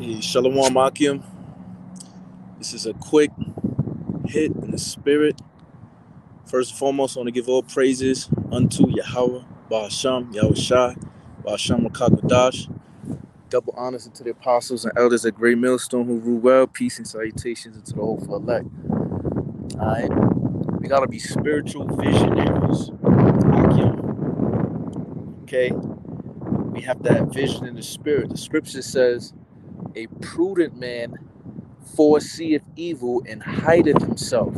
Hey, Shalom Akim. This is a quick hit in the spirit. First and foremost, I want to give all praises unto Yahweh, Bahasham, Yahweh Shai, Bahasham Rakakadash. Double honors unto the apostles and elders at Great Millstone who rule well. Peace and salutations unto the hopeful elect. Alright? We gotta be spiritual visionaries. Akim. Okay? We have that vision in the spirit. The scripture says, a prudent man foreseeth evil and hideth himself,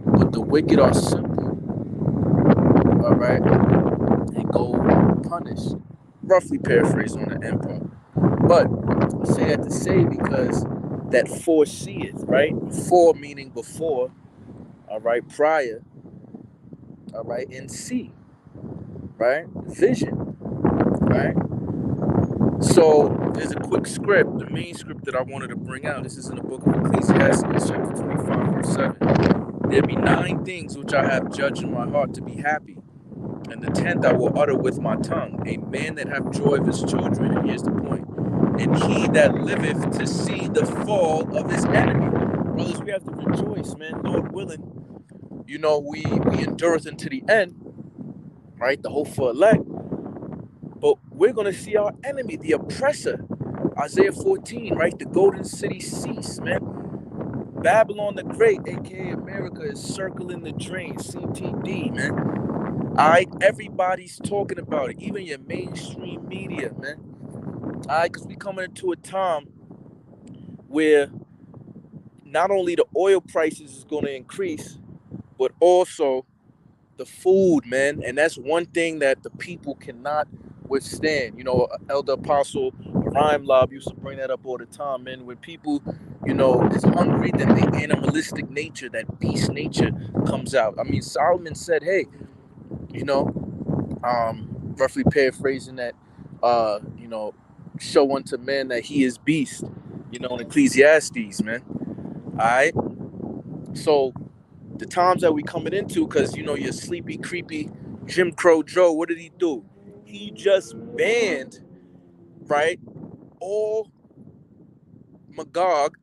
but the wicked are simple, all right, and go punished. Roughly paraphrased on the empire. But I say that to say because that foreseeth, right? Fore meaning before, all right, prior, all right, and see, right? Vision, right? So there's a quick script, the main script that I wanted to bring out. This is in the book of Ecclesiastes, chapter 25, verse 7. There be 9 things which I have judged in my heart to be happy, and the 10th I will utter with my tongue. A man that hath joy of his children, and here's the point, and he that liveth to see the fall of his enemy. Brothers, we have to rejoice, man. Lord willing, you know, we endureth unto the end, right? The hopeful elect. But we're going to see our enemy, the oppressor. Isaiah 14, right? The golden city cease, man. Babylon the Great, aka America, is circling the drain. CTD, man. All right, everybody's talking about it, even your mainstream media, man. All right, because we coming into a time where not only the oil prices is going to increase, but also the food, man. And that's one thing that the people cannot withstand. You know, Elder Apostle Rhyme Lob used to bring that up all the time, man. When people, you know, is hungry, then the animalistic nature, that beast nature comes out. I mean, Solomon said, hey, you know, roughly paraphrasing that, you know, show unto men that he is beast, you know, in Ecclesiastes, man. All right. So the times that we coming into, because, you know, your sleepy, creepy Jim Crow Joe, what did he do? He just banned, right, all Magog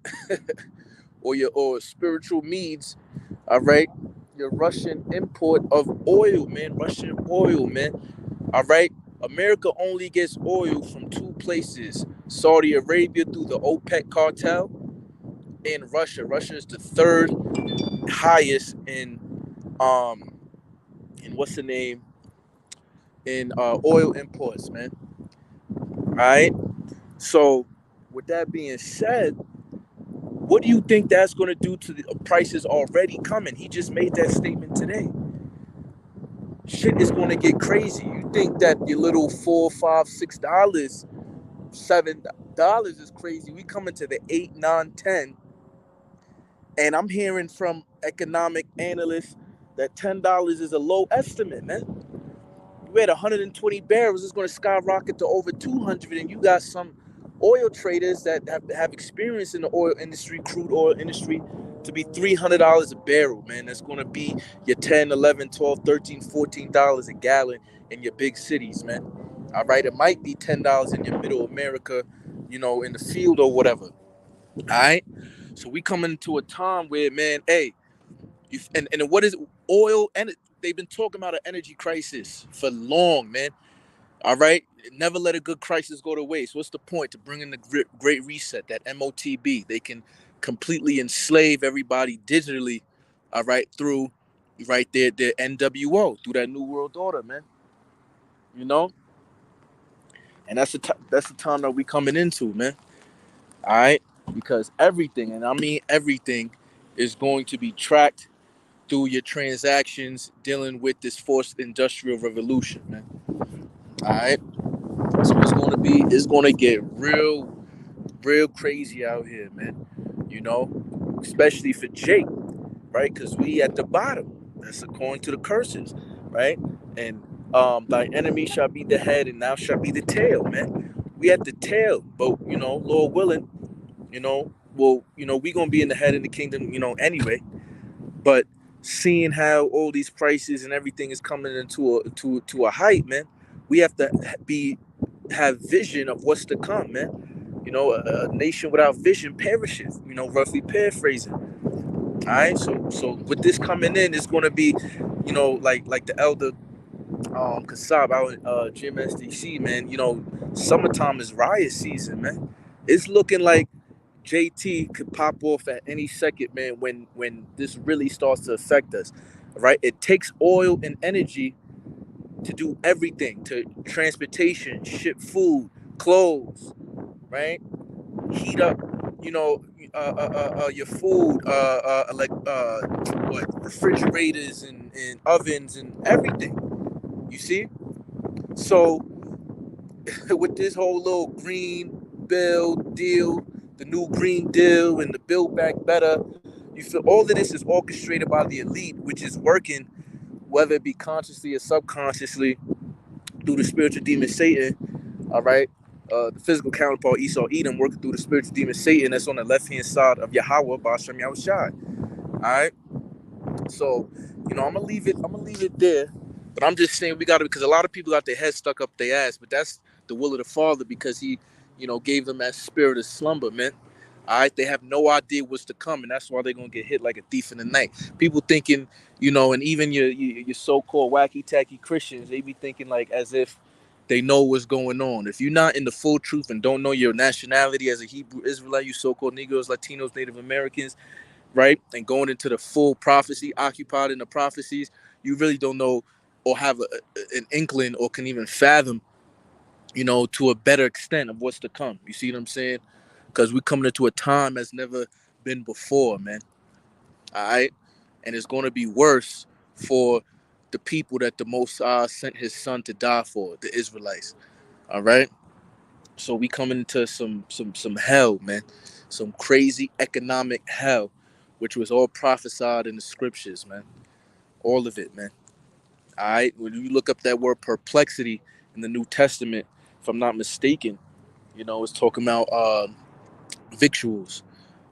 or spiritual means, all right, your Russian import of oil, man, Russian oil, man. All right, America only gets oil from 2 places: Saudi Arabia through the OPEC cartel, and Russia. Russia is the 3rd highest in what's the name, in oil imports, man. All right. So, with that being said, what do you think that's going to do to the prices already coming? He just made that statement today. Shit is going to get crazy. You think that your little $4, $5, $6, $7 is crazy? We coming to the 8, 9, 10, and I'm hearing from economic analysts that $10 is a low estimate, man. You had 120 barrels, it's going to skyrocket to over 200, and you got some oil traders that have experience in the oil industry, crude oil industry, to be $300 a barrel, man. That's going to be your 10, 11, 12, 13, $14 a gallon in your big cities, man. All right, it might be $10 in your middle America, you know, in the field or whatever. All right, so we coming into a time where, man, hey, and what is oil? And they've been talking about an energy crisis for long, man. All right, never let a good crisis go to waste. What's the point? To bring in the Great Reset, that MOTB. They can completely enslave everybody digitally, all right, through right there, their NWO, through that New World Order, man. You know, and that's the time that we coming into, man. All right, because everything, and I mean everything, is going to be tracked through your transactions dealing with this forced industrial revolution, man. All right, so it's going to get real crazy out here, man. You know, especially for Jake, right? Because we at the bottom. That's according to the curses, right? And thy enemy shall be the head, and thou shalt be the tail, man. We at the tail, but you know, Lord willing, you know, well, you know, we gonna be in the head in the kingdom, you know, anyway. But seeing how all these prices and everything is coming into a height, man, we have to have vision of what's to come, man. A nation without vision perishes. Roughly paraphrasing. All right. So with this coming in, it's going to be, like the elder Kasab out in GMSDC, man. Summertime is riot season, man. It's looking like JT could pop off at any second, man. When this really starts to affect us, right? It takes oil and energy to do everything, to transportation, ship food, clothes, right? Heat up, your food, like what refrigerators and ovens and everything. You see, so with this whole little green bill deal, the new green deal, and the Build Back Better, you feel all of this is orchestrated by the elite, which is working, whether it be consciously or subconsciously, through the spiritual demon Satan. All right. The physical counterpart Esau Edom working through the spiritual demon Satan that's on the left hand side of Yahweh by Shem Yahushai. All right. So, I'm gonna leave it. I'm gonna leave it there. But I'm just saying we got to, because a lot of people got their head stuck up their ass. But that's the will of the Father, because He, gave them that spirit of slumber, man. All right, they have no idea what's to come, and that's why they're gonna get hit like a thief in the night. People thinking, and even your so-called wacky tacky Christians, they be thinking like as if they know what's going on. If you're not in the full truth and don't know your nationality as a Hebrew Israelite, you so-called Negroes, Latinos, Native Americans, right? And going into the full prophecy, occupied in the prophecies, you really don't know or have an inkling or can even fathom, to a better extent of what's to come. You see what I'm saying? Because we're coming into a time that's never been before, man. All right? And it's going to be worse for the people that the Most High sent His Son to die for, the Israelites. All right? So we coming into some hell, man. Some crazy economic hell, which was all prophesied in the scriptures, man. All of it, man. All right. When you look up that word perplexity in the New Testament, if I'm not mistaken, it's talking about victuals.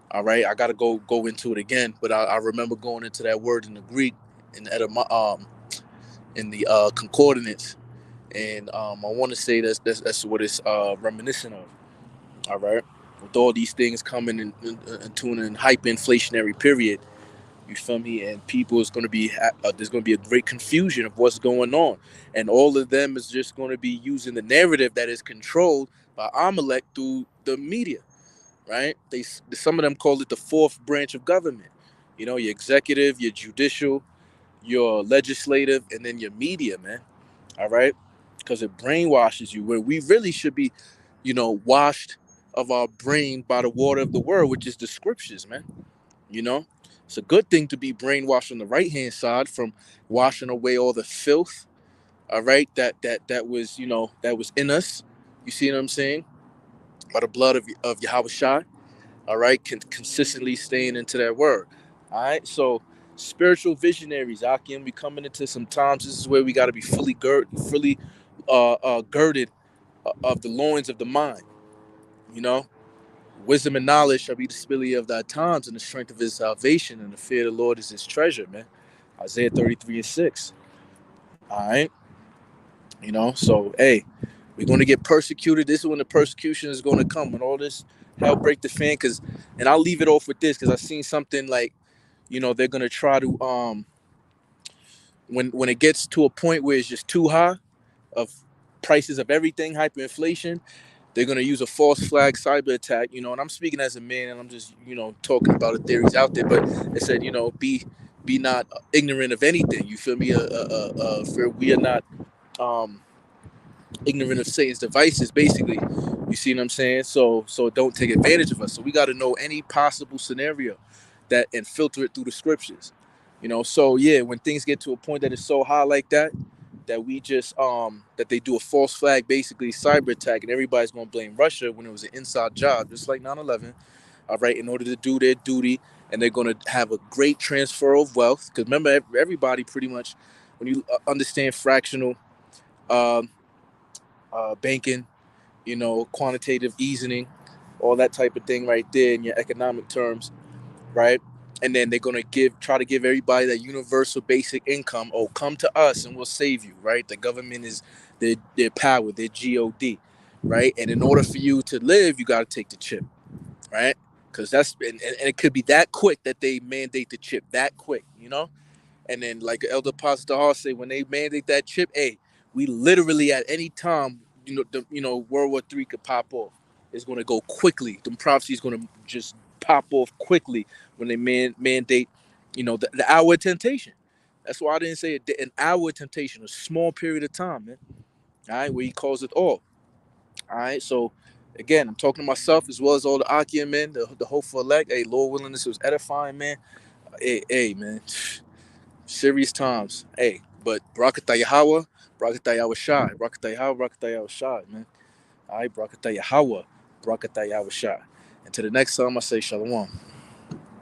All right. I gotta go into it again, but I remember going into that word in the Greek in the concordance, and I want to say that's what it's reminiscent of. All right. With all these things coming into an hyperinflationary period, you feel me? And people is going to be there's going to be a great confusion of what's going on, and all of them is just going to be using the narrative that is controlled by Amalek through the media, right? Some of them call it the fourth branch of government. Your executive, your judicial, your legislative, and then your media, man. All right, because it brainwashes you where we really should be, washed of our brain by the water of the word, which is the scriptures, man. You know, it's a good thing to be brainwashed on the right hand side from washing away all the filth. All right, that was that was in us. You see what I'm saying? By the blood of Yahweh Shai. All right, consistently staying into that word. All right, so spiritual visionaries, Akim, we coming into some times. This is where we got to be fully girded of the loins of the mind. You know, wisdom and knowledge shall be the spilly of thy times, and the strength of his salvation, and the fear of the Lord is his treasure, man. Isaiah 33:6. All right. So hey, we're gonna get persecuted. This is when the persecution is gonna come, when all this hell break the fan. And I'll leave it off with this, because I've seen something like, they're gonna try to when it gets to a point where it's just too high of prices of everything, hyperinflation, they're gonna use a false flag cyber attack, and I'm speaking as a man, and I'm just, talking about the theories out there. But it said, be not ignorant of anything. You feel me? For we are not ignorant of Satan's devices, basically. You see what I'm saying? So don't take advantage of us. So we got to know any possible scenario that and filter it through the scriptures. So yeah, when things get to a point that is so high like that, that we just that they do a false flag, basically cyber attack, and everybody's gonna blame Russia when it was an inside job, just like 9/11. All right, in order to do their duty, and they're gonna have a great transfer of wealth. Because remember, everybody pretty much, when you understand fractional um, banking, quantitative easing, all that type of thing right there in your economic terms, right? And then they're gonna try to give everybody that universal basic income. Oh, come to us and we'll save you, right? The government is their power, their God, right? And in order for you to live, you got to take the chip, right? Because and it could be that quick that they mandate the chip that quick, you know. And then, like Elder Pastor Hall say, when they mandate that chip, hey, we literally at any time, World War III could pop off. It's going to go quickly. The prophecy is going to just pop off quickly when they mandate, the hour of temptation. That's why I didn't say an hour of temptation, a small period of time, man. All right, where he calls it all. All right, so again, I'm talking to myself as well as all the Akia men, the hopeful elect. Hey, Lord willing, this was edifying, man. Hey, man. Serious times. Hey, but Barakatah Yahweh, Barakatah Yahweh Shai, Barakatah Yahweh, Barakatah Yahweh Shai, man. All right, Barakatah Yahweh, Barakatah Yahweh Shai. And to the next time, I say Shalom.